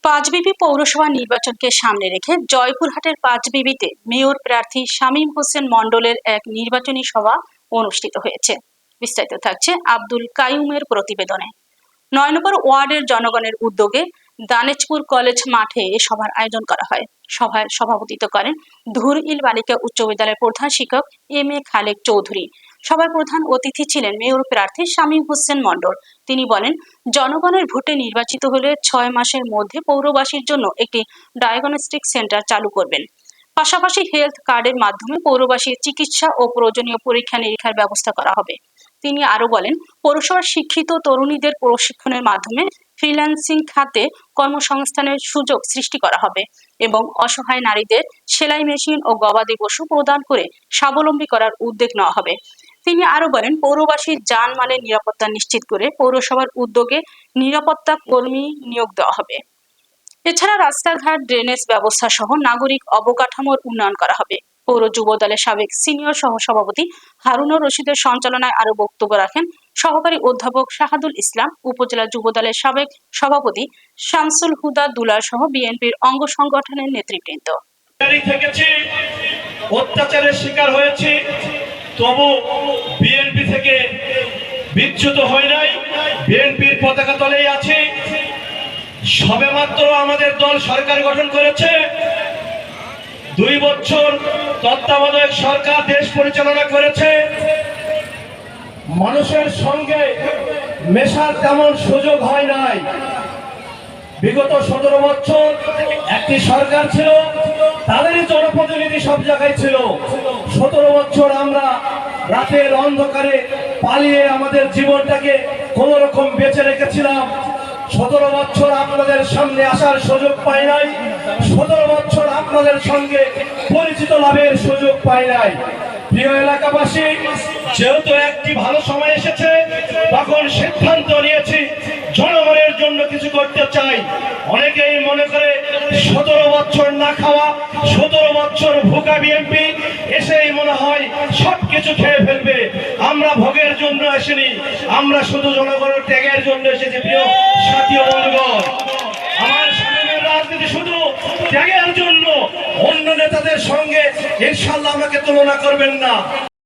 পাঁচবিবি পৌরসভা নির্বাচনকে সামনে রেখে জয়পুরহাটের পাঁচবিবিতে মেয়র প্রার্থী শামীম হোসেন মণ্ডলের এক নির্বাচনী সভা অনুষ্ঠিত হয়েছে। বিস্তারিত থাকছে আব্দুল কাইয়ুমের প্রতিবেদনে। ৯ নম্বর ওয়ার্ডের জনগণের উদ্যোগে দানেজপুর কলেজ মাঠে এ সভার আয়োজন করা হয়। সভায় সভাপতিত্ব করেন ধুরইল বালিকা উচ্চ বিদ্যালয়ের প্রধান শিক্ষক এম.এ. খালেক চৌধুরী। সভার প্রধান অতিথি ছিলেন মেয়র প্রার্থী শামীম হোসেন মণ্ডল। তিনি বলেন, জনগণের ভোটে নির্বাচিত হলে ৬ মাসের মধ্যে পৌরবাসীর জন্য একটি ডায়াগনস্টিক সেন্টার চালু করবেন। পাশাপাশি হেলথ কার্ডের মাধ্যমে পৌরবাসীর চিকিৎসা ও প্রয়োজনীয় পরীক্ষা নিরীক্ষার ব্যবস্থা করা হবে। তিনি আরো বলেন, পৌরসভার শিক্ষিত তরুণীদের প্রশিক্ষণের মাধ্যমে ফ্রিল্যান্সিং খাতে কর্মসংস্থানের সুযোগ সৃষ্টি করা হবে এবং অসহায় নারীদের সেলাই মেশিন ও গবাদি পশু প্রদান করে স্বাবলম্বী করার উদ্যোগ নেওয়া হবে। তিনি আরো বলেন, পৌরবাসীর জানমালের নিরাপত্তা নিশ্চিত করে পৌরসভার উদ্যোগে নিরাপত্তা কর্মী নিয়োগ দেওয়া হবে। এছাড়া রাস্তাঘাট, ড্রেনেজ ব্যবস্থা সহ নাগরিক অবকাঠামোর উন্নয়ন করা হবে। পৌর যুব দলের সাবেক সিনিয়র সহসভাপতি হারুনুর রশিদের সঞ্চালনায় আরো বক্তব্য রাখেন সহকারী অধ্যাপক শাহাদুল ইসলাম, উপজেলা যুব দলের সাবেক সভাপতি শামসুল হুদা দুলার সহ বিএনপির অঙ্গ সংগঠনের নেতৃবৃন্দ। অত্যাচারের শিকার হয়েছে, তবু বিএনপি থেকে বিচ্যুত হয় নাই, বিএনপির পতাকা তলেই আছে। সবেমাত্র আমাদের দল সরকার গঠন করেছে। 2 বছর তত্ত্বাবধায়ক সরকার দেশ পরিচালনা করেছে। মানুষের সঙ্গে মেশার তেমন সুযোগ হয় নাই। বিগত 17 বছর একটি সরকার ছিল, তাদেরই জনপ্রতিনিধি সব জায়গায় ছিল। 17 বছর আমরা রাতের অন্ধকারে পালিয়ে আমাদের জীবনটাকে কোন রকম বেঁচে রেখেছিলাম। 17 বছর আপনাদের সামনে আসার সুযোগ পাই নাই। 17 বছর আপনাদের সঙ্গে পরিচিত লাভের সুযোগ পাই নাই। প্রিয় এলাকাবাসী, যেহেতু একটি ভালো সময় এসেছে, তখন সিদ্ধান্ত নিয়েছি জনগণের জন্য কিছু করতে চাই। অনেকেই মনে করে 17 বছর না খাওয়া, 17 বছর ভোকা বিএনপি এসেই মনে হয় সবকিছু খেয়ে ফেলবে। আমরা ভোগের জন্য আসিনি, আমরা শুধু জনগণের ত্যাগের জন্য এসেছি। প্রিয় সাথী ও বন্ধুগণ, আমার সামনের রাজনীতি শুধু ত্যাগের জন্য। অন্য নেতাদের সঙ্গে ইনশাআল্লাহ আমাকে তুলনা করবেন না।